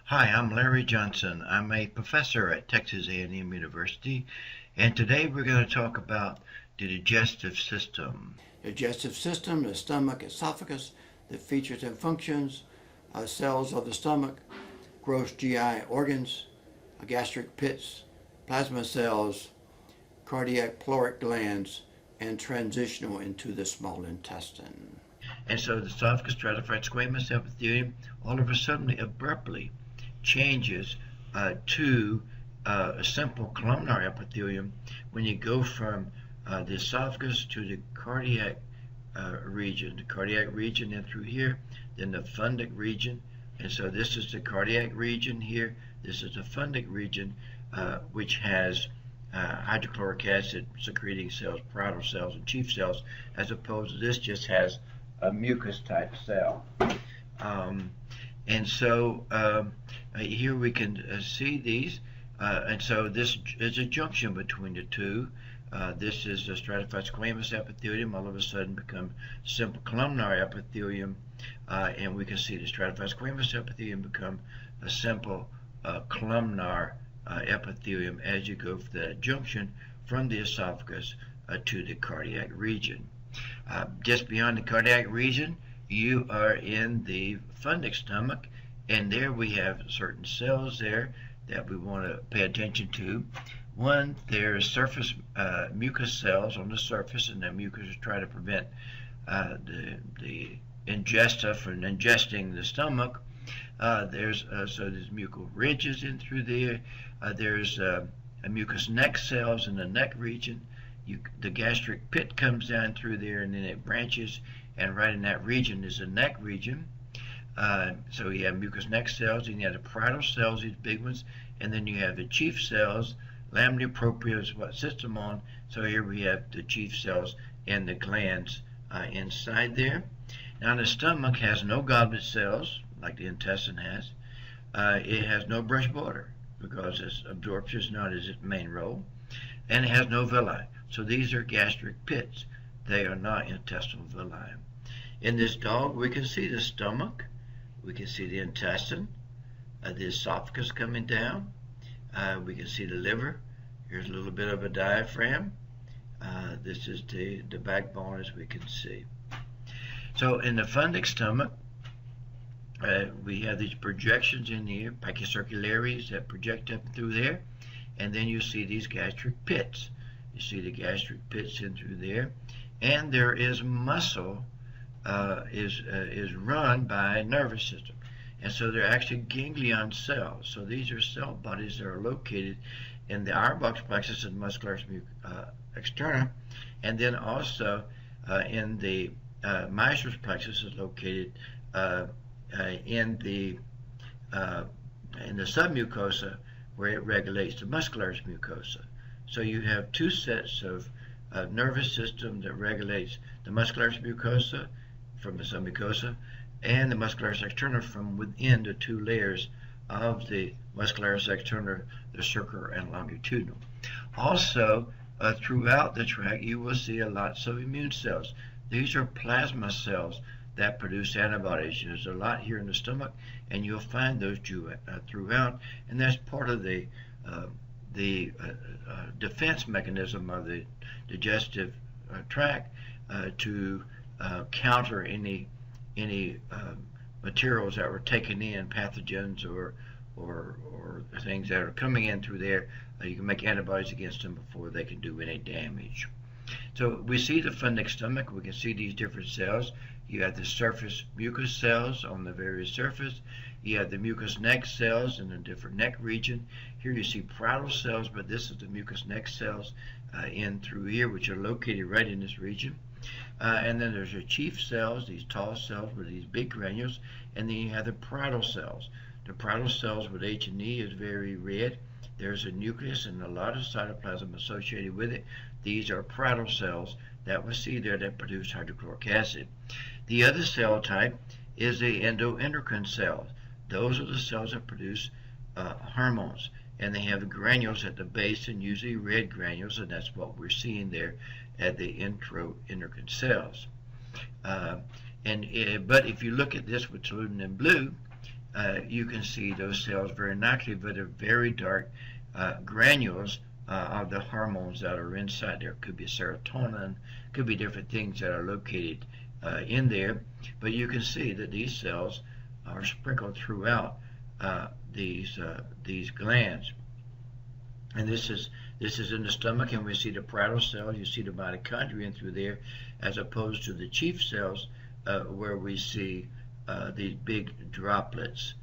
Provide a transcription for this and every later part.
Hi, I'm Larry Johnson. I'm a professor at Texas A&M University, and today we're going to talk about the digestive system. Digestive system, the stomach, esophagus, the features and functions, cells of the stomach, gross GI organs, gastric pits, plasma cells, cardiac pyloric glands, and transitional into the small intestine. And so the esophagus stratified squamous epithelium all of a sudden abruptly changes to a simple columnar epithelium when you go from the esophagus to the cardiac region in through here, then the fundic region. And so this is the cardiac region here. This is the fundic region, which has hydrochloric acid secreting cells, parietal cells, and chief cells, as opposed to this just has a mucus type cell. And so here we can see these. And so this is a junction between the two. This is the stratified squamous epithelium, all of a sudden become simple columnar epithelium. And we can see the stratified squamous epithelium become a simple columnar epithelium as you go for that junction from the esophagus to the cardiac region. Just beyond the cardiac region, you are in the fundic stomach, and there we have certain cells there that we want to pay attention to. One, there's surface mucus cells on the surface, and that mucus is trying to prevent the ingesta from ingesting the stomach. There's mucal ridges in through there. There's a mucus neck cells in the neck region. The gastric pit comes down through there, and then it branches, and right in that region is the neck region. So you have mucus neck cells, and you have the parietal cells, these big ones, and then you have the chief cells. Lamina propria is what sits them on. So here we have the chief cells and the glands inside there. Now the stomach has no goblet cells like the intestine has. It has no brush border because its absorption is not its main role, and it has no villi. So these are gastric pits. They are not intestinal villi. In this dog, we can see the stomach, we can see the intestine, the esophagus coming down, we can see the liver. Here's a little bit of a diaphragm. This is the backbone, as we can see. So in the fundic stomach, we have these projections in here, pachycircularies that project up through there, and then you see these gastric pits. You see the gastric pits in through there, and there is muscle is run by nervous system, and so they're actually ganglion cells. So these are cell bodies that are located in the Auerbach's plexus and muscularis externa, and then also in the Meissner's plexus is located in the submucosa, where it regulates the muscularis mucosa. So you have two sets of nervous system that regulates the muscularis mucosa from the submucosa and the muscularis externa from within the two layers of the muscularis externa, the circular and longitudinal. Also, throughout the tract, you will see lots of immune cells. These are plasma cells that produce antibodies. There's a lot here in the stomach, and you'll find those throughout, and that's part of the defense mechanism of the digestive tract to counter any materials that were taken in, pathogens or things that are coming in through there. You can make antibodies against them before they can do any damage. So we see the fundic stomach. We can see these different cells. You have the surface mucus cells on the various surface. You have the mucus neck cells in a different neck region. Here you see parietal cells, but this is the mucus neck cells in through here, which are located right in this region. And then there's your chief cells, these tall cells with these big granules, and then you have the parietal cells. The parietal cells with H&E is very red. There's a nucleus and a lot of cytoplasm associated with it. These are parietal cells that we see there that produce hydrochloric acid. The other cell type is the endoendocrine cells. Those are the cells that produce hormones, and they have granules at the base, and usually red granules, and that's what we're seeing there at the endoendocrine cells. But if you look at this with toluidine in blue, you can see those cells very nicely, but they're very dark granules of the hormones that are inside there. Could be serotonin, could be different things that are located in there, but you can see that these cells are sprinkled throughout these glands. And this is in the stomach, and we see the parietal cells. You see the mitochondria through there, as opposed to the chief cells, where we see these big droplets.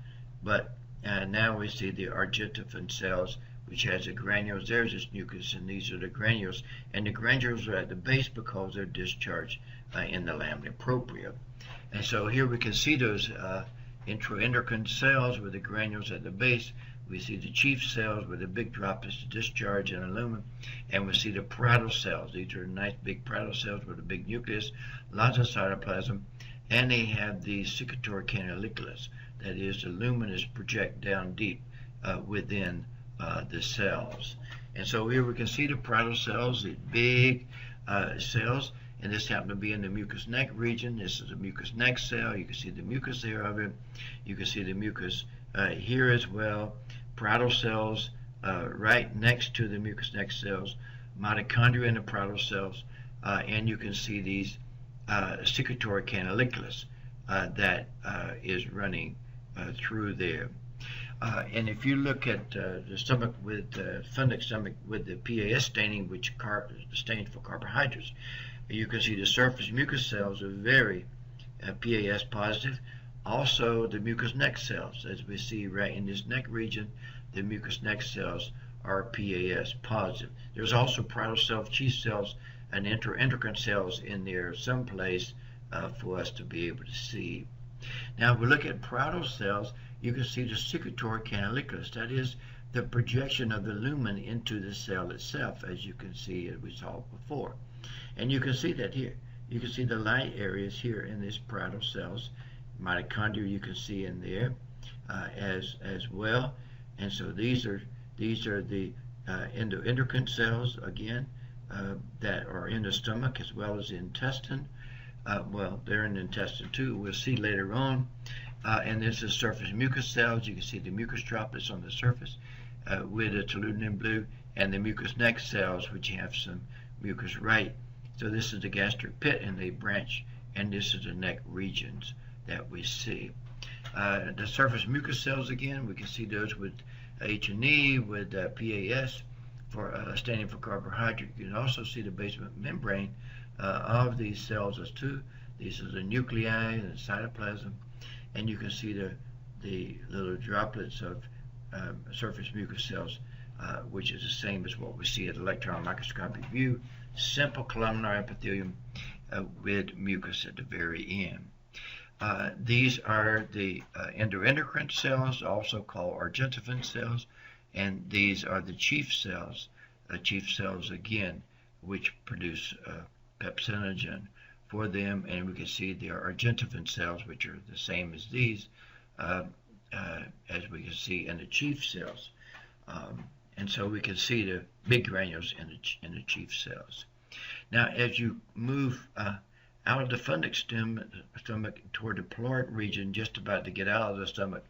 But now we see the argentaphon cells, which has the granules. There's this mucus, and these are the granules. And the granules are at the base because they're discharged in the lamina propria. And so here we can see those intraendocrine cells with the granules at the base. We see the chief cells with the big droplets to discharge in the lumen, and we see the parietal cells. These are nice big parietal cells with a big nucleus, lots of cytoplasm, and they have the secretory canaliculae. That is, the lumen is project down deep within the cells. And so here we can see the parietal cells, the big cells, and this happened to be in the mucous neck region. This is a mucous neck cell. You can see the mucus there of it. You can see the mucus here as well. Parietal cells right next to the mucous neck cells, mitochondria in the parietal cells, and you can see these secretory canaliculae that is running through there. And if you look at the stomach with Fundic stomach with the PAS staining, which stains for carbohydrates, you can see the surface mucus cells are very PAS positive. Also, the mucous neck cells, as we see right in this neck region, the mucous neck cells are PAS positive. There's also parietal cells, chief cells, and enteroendocrine cells in there someplace for us to be able to see. Now, if we look at parietal cells, you can see the secretory canaliculae. That is the projection of the lumen into the cell itself, as you can see, as we saw before. And you can see that here. You can see the light areas here in these parietal cells. Mitochondria you can see in there as well. And so these are the endoendocrine cells again that are in the stomach as well as the intestine. Well, they're in the intestine too. We'll see later on. And this is surface mucus cells. You can see the mucus droplets on the surface with the toluidine blue, and the mucous neck cells, which have some mucus right. So this is the gastric pit, and they branch, and this is the neck regions that we see. The surface mucus cells again, we can see those with H&E, with PAS for standing for carbohydrate. You can also see the basement membrane of these cells as too. These are the nuclei and the cytoplasm, and you can see the little droplets of surface mucus cells, which is the same as what we see at electron microscopic view. Simple columnar epithelium with mucus at the very end. These are the endoendocrine cells, also called argentaphon cells, and these are the chief cells again, which produce pepsinogen for them, and we can see the argentaphon cells, which are the same as these, as we can see in the chief cells. And so we can see the big granules in the chief cells. Now, as you move out of the Fundic stomach toward the pyloric region, just about to get out of the stomach,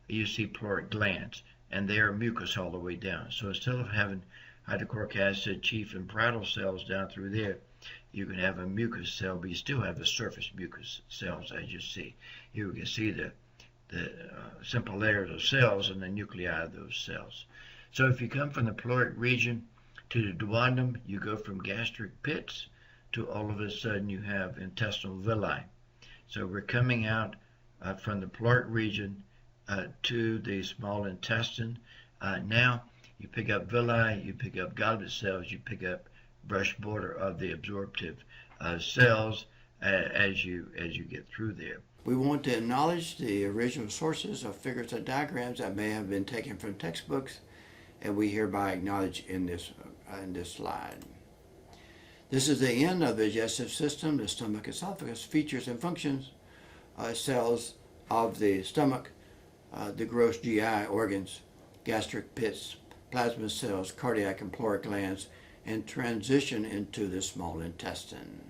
you see pyloric glands, and they are mucus all the way down. So instead of having hydrochloric acid, chief, and parietal cells down through there, you can have a mucus cell, but you still have the surface mucus cells, as you see. Here we can see the simple layers of cells and the nuclei of those cells. So if you come from the pyloric region to the duodenum, you go from gastric pits to all of a sudden you have intestinal villi. So we're coming out from the pyloric region to the small intestine. Now you pick up villi, you pick up goblet cells, you pick up brush border of the absorptive cells as you get through there. We want to acknowledge the original sources of figures and diagrams that may have been taken from textbooks, and we hereby acknowledge in this slide. This is the end of the digestive system, the stomach esophagus, features and functions, cells of the stomach, the gross GI organs, gastric pits, plasma cells, cardiac and pyloric glands, and transition into the small intestine.